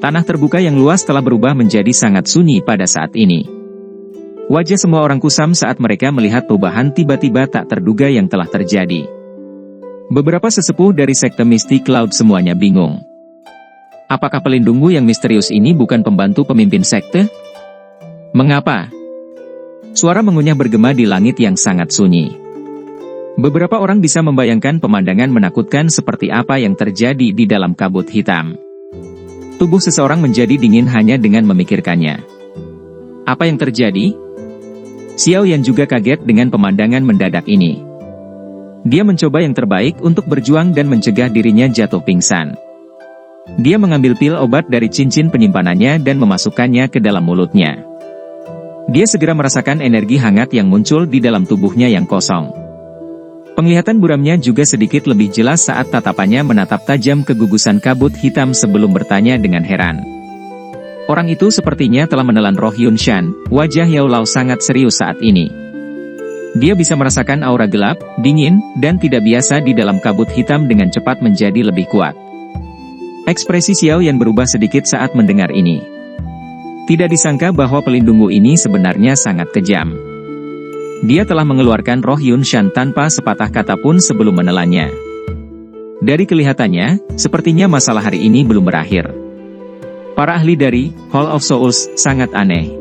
Tanah terbuka yang luas telah berubah menjadi sangat sunyi pada saat ini. Wajah semua orang kusam saat mereka melihat perubahan tiba-tiba tak terduga yang telah terjadi. Beberapa sesepuh dari sekte Mystic Cloud semuanya bingung. Apakah pelindungmu yang misterius ini bukan pembantu pemimpin sekte? Mengapa? Suara mengunyah bergema di langit yang sangat sunyi. Beberapa orang bisa membayangkan pemandangan menakutkan seperti apa yang terjadi di dalam kabut hitam. Tubuh seseorang menjadi dingin hanya dengan memikirkannya. Apa yang terjadi? Xiao Yan juga kaget dengan pemandangan mendadak ini. Dia mencoba yang terbaik untuk berjuang dan mencegah dirinya jatuh pingsan. Dia mengambil pil obat dari cincin penyimpanannya dan memasukkannya ke dalam mulutnya. Dia segera merasakan energi hangat yang muncul di dalam tubuhnya yang kosong. Penglihatan buramnya juga sedikit lebih jelas saat tatapannya menatap tajam ke gugusan kabut hitam sebelum bertanya dengan heran. Orang itu sepertinya telah menelan roh Yun Shan. Wajah Yao Lao sangat serius saat ini. Dia bisa merasakan aura gelap, dingin, dan tidak biasa di dalam kabut hitam dengan cepat menjadi lebih kuat. Ekspresi Xiao Yan berubah sedikit saat mendengar ini. Tidak disangka bahwa pelindungmu ini sebenarnya sangat kejam. Dia telah mengeluarkan roh Yun Shan tanpa sepatah kata pun sebelum menelannya. Dari kelihatannya, sepertinya masalah hari ini belum berakhir. Para ahli dari Hall of Souls sangat aneh.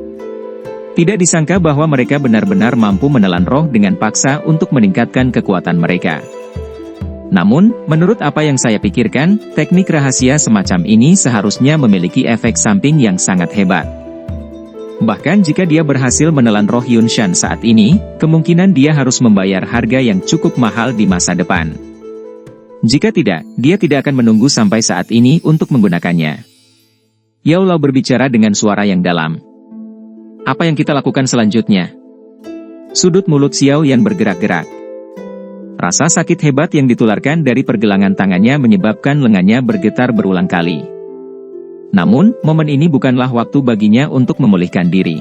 Tidak disangka bahwa mereka benar-benar mampu menelan roh dengan paksa untuk meningkatkan kekuatan mereka. Namun, menurut apa yang saya pikirkan, teknik rahasia semacam ini seharusnya memiliki efek samping yang sangat hebat. Bahkan jika dia berhasil menelan roh Yun Shan saat ini, kemungkinan dia harus membayar harga yang cukup mahal di masa depan. Jika tidak, dia tidak akan menunggu sampai saat ini untuk menggunakannya. Yao Lao berbicara dengan suara yang dalam. Apa yang kita lakukan selanjutnya? Sudut mulut Xiao Yan bergerak-gerak. Rasa sakit hebat yang ditularkan dari pergelangan tangannya menyebabkan lengannya bergetar berulang kali. Namun, momen ini bukanlah waktu baginya untuk memulihkan diri.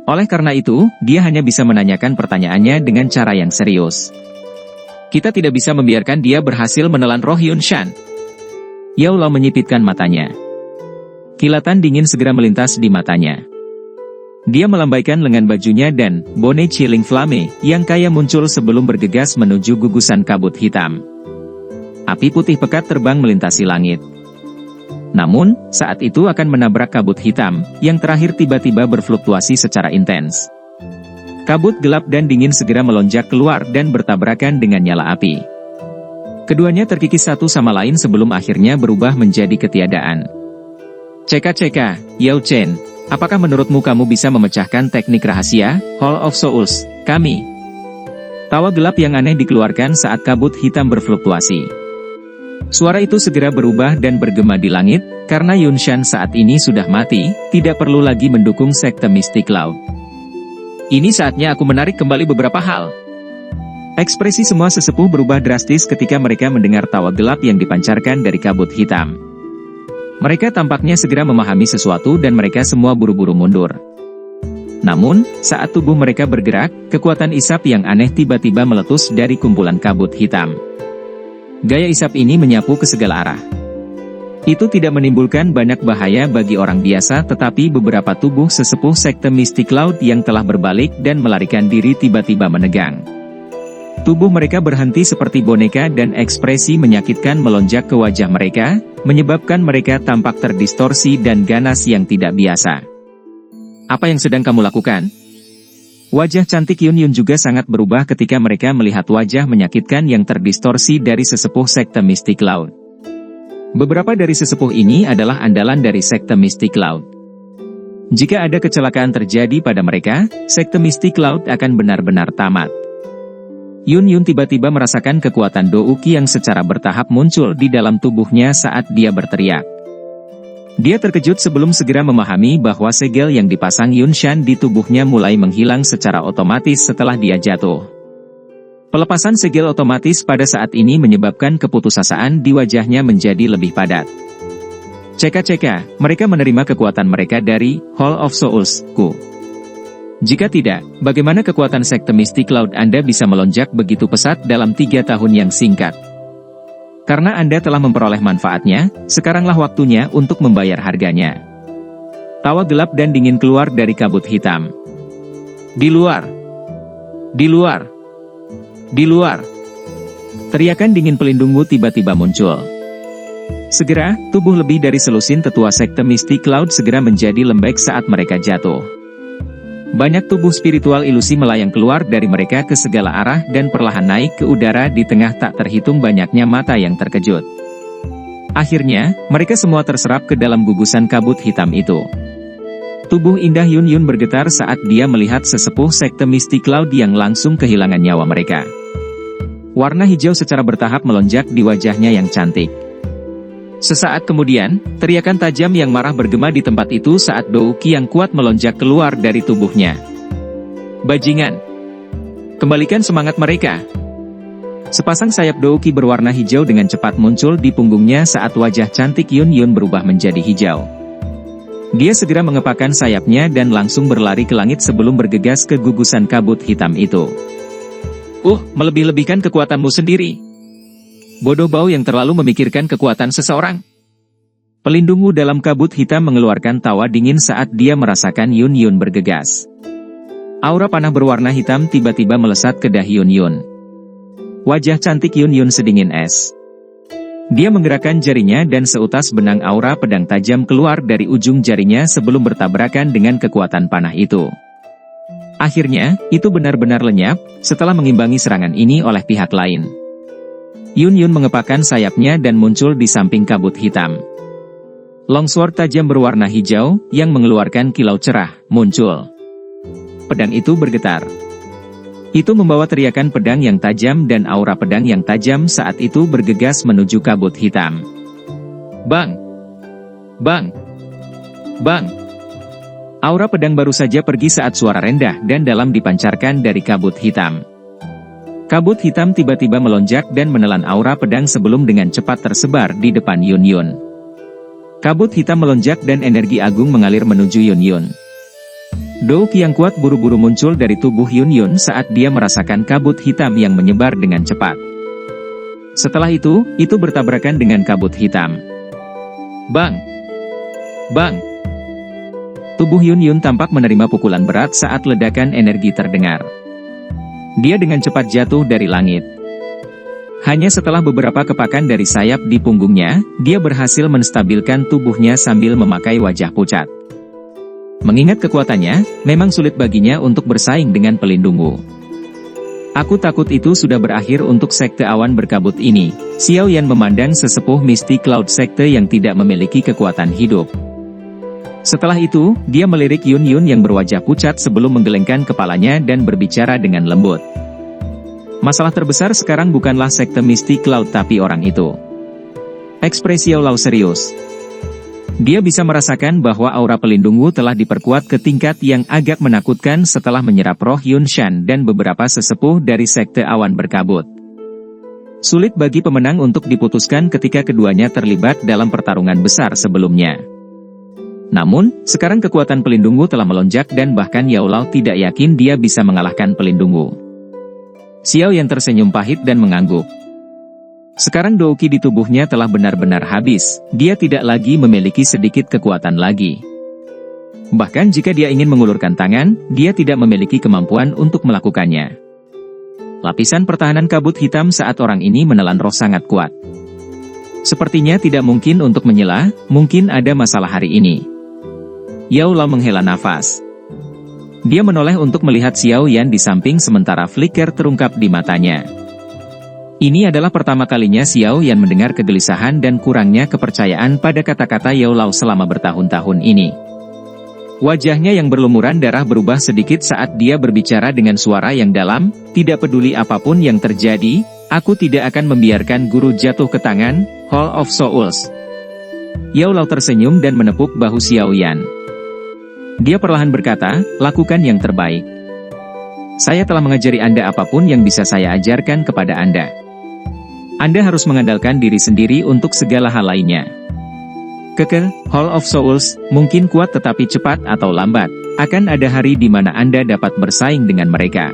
Oleh karena itu, dia hanya bisa menanyakan pertanyaannya dengan cara yang serius. Kita tidak bisa membiarkan dia berhasil menelan roh Yun Shan. Yao Lao menyipitkan matanya. Kilatan dingin segera melintas di matanya. Dia melambaikan lengan bajunya dan bone Chilling Flame yang kaya muncul sebelum bergegas menuju gugusan kabut hitam. Api putih pekat terbang melintasi langit. Namun, saat itu akan menabrak kabut hitam, yang terakhir tiba-tiba berfluktuasi secara intens. Kabut gelap dan dingin segera melonjak keluar dan bertabrakan dengan nyala api. Keduanya terkikis satu sama lain sebelum akhirnya berubah menjadi ketiadaan. Ceka-ceka, Yao Chen, apakah menurutmu kamu bisa memecahkan teknik rahasia, Hall of Souls, kami? Tawa gelap yang aneh dikeluarkan saat kabut hitam berfluktuasi. Suara itu segera berubah dan bergema di langit, karena Yun Shan saat ini sudah mati, tidak perlu lagi mendukung sekte Mystic Cloud. Ini saatnya aku menarik kembali beberapa hal. Ekspresi semua sesepuh berubah drastis ketika mereka mendengar tawa gelap yang dipancarkan dari kabut hitam. Mereka tampaknya segera memahami sesuatu dan mereka semua buru-buru mundur. Namun, saat tubuh mereka bergerak, kekuatan isap yang aneh tiba-tiba meletus dari kumpulan kabut hitam. Gaya isap ini menyapu ke segala arah. Itu tidak menimbulkan banyak bahaya bagi orang biasa, tetapi beberapa tubuh sesepuh sekte Mystic Cloud yang telah berbalik dan melarikan diri tiba-tiba menegang. Tubuh mereka berhenti seperti boneka dan ekspresi menyakitkan melonjak ke wajah mereka, menyebabkan mereka tampak terdistorsi dan ganas yang tidak biasa. Apa yang sedang kamu lakukan? Wajah cantik Yun Yun juga sangat berubah ketika mereka melihat wajah menyakitkan yang terdistorsi dari sesepuh sekte Mystic Cloud. Beberapa dari sesepuh ini adalah andalan dari sekte Mystic Cloud. Jika ada kecelakaan terjadi pada mereka, sekte Mystic Cloud akan benar-benar tamat. Yun Yun tiba-tiba merasakan kekuatan Douki yang secara bertahap muncul di dalam tubuhnya saat dia berteriak. Dia terkejut sebelum segera memahami bahwa segel yang dipasang Yun Shan di tubuhnya mulai menghilang secara otomatis setelah dia jatuh. Pelepasan segel otomatis pada saat ini menyebabkan keputusasaan di wajahnya menjadi lebih padat. Ceka-ceka, mereka menerima kekuatan mereka dari Hall of Souls, ku. Jika tidak, bagaimana kekuatan sekte Mystic Cloud Anda bisa melonjak begitu pesat dalam 3 tahun yang singkat? Karena Anda telah memperoleh manfaatnya, sekaranglah waktunya untuk membayar harganya. Tawa gelap dan dingin keluar dari kabut hitam. Di luar! Di luar! Di luar! Teriakan dingin pelindungmu tiba-tiba muncul. Segera, tubuh lebih dari selusin tetua sekte Mystic Cloud segera menjadi lembek saat mereka jatuh. Banyak tubuh spiritual ilusi melayang keluar dari mereka ke segala arah dan perlahan naik ke udara di tengah tak terhitung banyaknya mata yang terkejut. Akhirnya, mereka semua terserap ke dalam gugusan kabut hitam itu. Tubuh indah Yun Yun bergetar saat dia melihat sesepuh sekte Mystic Cloud yang langsung kehilangan nyawa mereka. Warna hijau secara bertahap melonjak di wajahnya yang cantik. Sesaat kemudian, teriakan tajam yang marah bergema di tempat itu saat Douki yang kuat melonjak keluar dari tubuhnya. Bajingan! Kembalikan semangat mereka! Sepasang sayap Douki berwarna hijau dengan cepat muncul di punggungnya saat wajah cantik Yun Yun berubah menjadi hijau. Dia segera mengepakkan sayapnya dan langsung berlari ke langit sebelum bergegas ke gugusan kabut hitam itu. Melebih-lebihkan kekuatanmu sendiri! Bodoh bau yang terlalu memikirkan kekuatan seseorang. Pelindungmu dalam kabut hitam mengeluarkan tawa dingin saat dia merasakan Yun Yun bergegas. Aura panah berwarna hitam tiba-tiba melesat ke dahi Yun Yun. Wajah cantik Yun Yun sedingin es. Dia menggerakkan jarinya dan seutas benang aura pedang tajam keluar dari ujung jarinya sebelum bertabrakan dengan kekuatan panah itu. Akhirnya, itu benar-benar lenyap, setelah mengimbangi serangan ini oleh pihak lain. Yun Yun mengepakkan sayapnya dan muncul di samping kabut hitam. Longsword tajam berwarna hijau, yang mengeluarkan kilau cerah, muncul. Pedang itu bergetar. Itu membawa teriakan pedang yang tajam dan aura pedang yang tajam saat itu bergegas menuju kabut hitam. Bang! Bang! Bang! Aura pedang baru saja pergi saat suara rendah dan dalam dipancarkan dari kabut hitam. Kabut hitam tiba-tiba melonjak dan menelan aura pedang sebelum dengan cepat tersebar di depan Yun Yun. Kabut hitam melonjak dan energi agung mengalir menuju Yun Yun. Douki yang kuat buru-buru muncul dari tubuh Yun Yun saat dia merasakan kabut hitam yang menyebar dengan cepat. Setelah itu bertabrakan dengan kabut hitam. Bang! Bang! Tubuh Yun Yun tampak menerima pukulan berat saat ledakan energi terdengar. Dia dengan cepat jatuh dari langit. Hanya setelah beberapa kepakan dari sayap di punggungnya, dia berhasil menstabilkan tubuhnya sambil memakai wajah pucat. Mengingat kekuatannya, memang sulit baginya untuk bersaing dengan pelindungmu. Aku takut itu sudah berakhir untuk sekte awan berkabut ini. Xiao Yan memandang sesepuh Mystic Cloud sekte yang tidak memiliki kekuatan hidup. Setelah itu, dia melirik Yun Yun yang berwajah pucat sebelum menggelengkan kepalanya dan berbicara dengan lembut. Masalah terbesar sekarang bukanlah sekte Mystic Cloud tapi orang itu. Ekspresi Xiao serius. Dia bisa merasakan bahwa aura pelindungmu telah diperkuat ke tingkat yang agak menakutkan setelah menyerap roh Yun Shan dan beberapa sesepuh dari sekte awan berkabut. Sulit bagi pemenang untuk diputuskan ketika keduanya terlibat dalam pertarungan besar sebelumnya. Namun, sekarang kekuatan pelindungmu telah melonjak dan bahkan Yao Lao tidak yakin dia bisa mengalahkan pelindungmu. Xiao Yan tersenyum pahit dan mengangguk. Sekarang Douki di tubuhnya telah benar-benar habis, dia tidak lagi memiliki sedikit kekuatan lagi. Bahkan jika dia ingin mengulurkan tangan, dia tidak memiliki kemampuan untuk melakukannya. Lapisan pertahanan kabut hitam saat orang ini menelan roh sangat kuat. Sepertinya tidak mungkin untuk menyela, mungkin ada masalah hari ini. Yao Lao menghela nafas. Dia menoleh untuk melihat Xiao Yan di samping sementara flicker terungkap di matanya. Ini adalah pertama kalinya Xiao Yan mendengar kegelisahan dan kurangnya kepercayaan pada kata-kata Yao Lao selama bertahun-tahun ini. Wajahnya yang berlumuran darah berubah sedikit saat dia berbicara dengan suara yang dalam, tidak peduli apapun yang terjadi, aku tidak akan membiarkan guru jatuh ke tangan Hall of Souls. Yao Lao tersenyum dan menepuk bahu Xiao Yan. Dia perlahan berkata, lakukan yang terbaik. Saya telah mengajari Anda apapun yang bisa saya ajarkan kepada Anda. Anda harus mengandalkan diri sendiri untuk segala hal lainnya. Hall of Souls, mungkin kuat tetapi cepat atau lambat, akan ada hari di mana Anda dapat bersaing dengan mereka.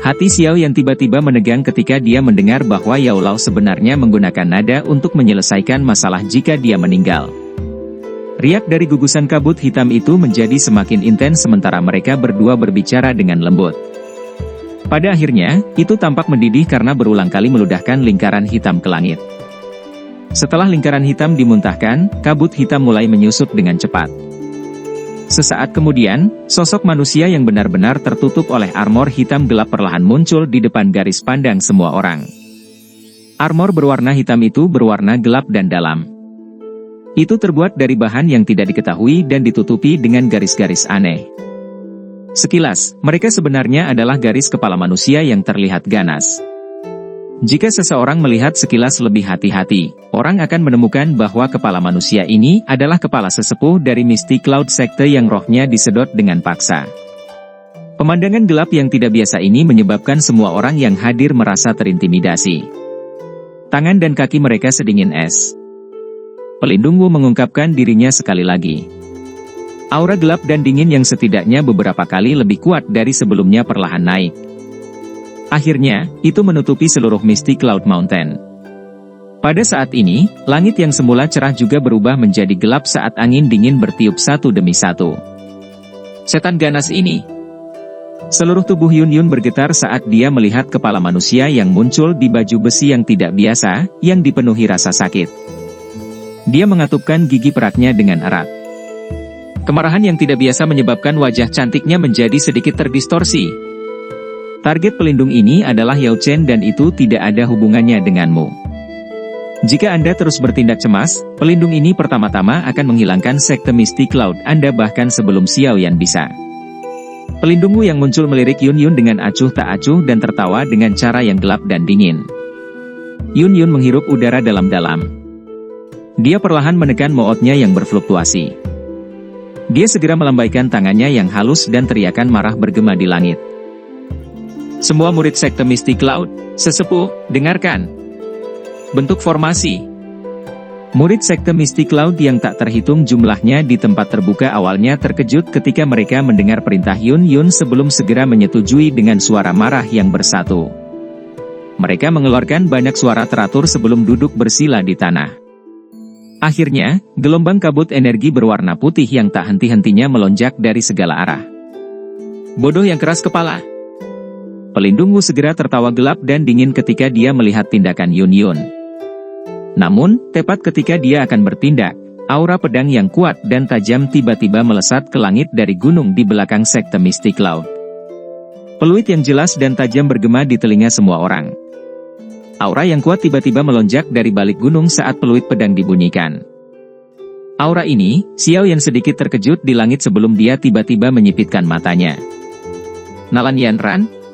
Hati Xiao Yan tiba-tiba menegang ketika dia mendengar bahwa Yao Lao sebenarnya menggunakan nada untuk menyelesaikan masalah jika dia meninggal. Riak dari gugusan kabut hitam itu menjadi semakin intens sementara mereka berdua berbicara dengan lembut. Pada akhirnya, itu tampak mendidih karena berulang kali meludahkan lingkaran hitam ke langit. Setelah lingkaran hitam dimuntahkan, kabut hitam mulai menyusup dengan cepat. Sesaat kemudian, sosok manusia yang benar-benar tertutup oleh armor hitam gelap perlahan muncul di depan garis pandang semua orang. Armor berwarna hitam itu berwarna gelap dan dalam. Itu terbuat dari bahan yang tidak diketahui dan ditutupi dengan garis-garis aneh. Sekilas, mereka sebenarnya adalah garis kepala manusia yang terlihat ganas. Jika seseorang melihat sekilas lebih hati-hati, orang akan menemukan bahwa kepala manusia ini adalah kepala sesepuh dari Misty Cloud sekte yang rohnya disedot dengan paksa. Pemandangan gelap yang tidak biasa ini menyebabkan semua orang yang hadir merasa terintimidasi. Tangan dan kaki mereka sedingin es. Pelindung Wu mengungkapkan dirinya sekali lagi. Aura gelap dan dingin yang setidaknya beberapa kali lebih kuat dari sebelumnya perlahan naik. Akhirnya, itu menutupi seluruh Misty Cloud Mountain. Pada saat ini, langit yang semula cerah juga berubah menjadi gelap saat angin dingin bertiup satu demi satu. Setan ganas ini. Seluruh tubuh Yun Yun bergetar saat dia melihat kepala manusia yang muncul di baju besi yang tidak biasa, yang dipenuhi rasa sakit. Dia mengatupkan gigi peraknya dengan erat. Kemarahan yang tidak biasa menyebabkan wajah cantiknya menjadi sedikit terdistorsi. Target pelindung ini adalah Yao Chen dan itu tidak ada hubungannya denganmu. Jika Anda terus bertindak cemas, pelindung ini pertama-tama akan menghilangkan sekte Misty Cloud Anda bahkan sebelum Xiao Yan bisa. Pelindungmu yang muncul melirik Yun Yun dengan acuh tak acuh dan tertawa dengan cara yang gelap dan dingin. Yun Yun menghirup udara dalam-dalam. Dia perlahan menekan mootnya yang berfluktuasi. Dia segera melambaikan tangannya yang halus dan teriakan marah bergema di langit. Semua murid sekte Misty Cloud, sesepuh, dengarkan. Bentuk formasi. Murid sekte Misty Cloud yang tak terhitung jumlahnya di tempat terbuka awalnya terkejut ketika mereka mendengar perintah Yun Yun sebelum segera menyetujui dengan suara marah yang bersatu. Mereka mengeluarkan banyak suara teratur sebelum duduk bersila di tanah. Akhirnya, gelombang kabut energi berwarna putih yang tak henti-hentinya melonjak dari segala arah. Bodoh yang keras kepala. Pelindung Wu segera tertawa gelap dan dingin ketika dia melihat tindakan Yun Yun. Namun, tepat ketika dia akan bertindak, aura pedang yang kuat dan tajam tiba-tiba melesat ke langit dari gunung di belakang sekte Misty Cloud. Peluit yang jelas dan tajam bergema di telinga semua orang. Aura yang kuat tiba-tiba melonjak dari balik gunung saat peluit pedang dibunyikan. Aura ini, Xiao Yan sedikit terkejut di langit sebelum dia tiba-tiba menyipitkan matanya. Nalan Yanran?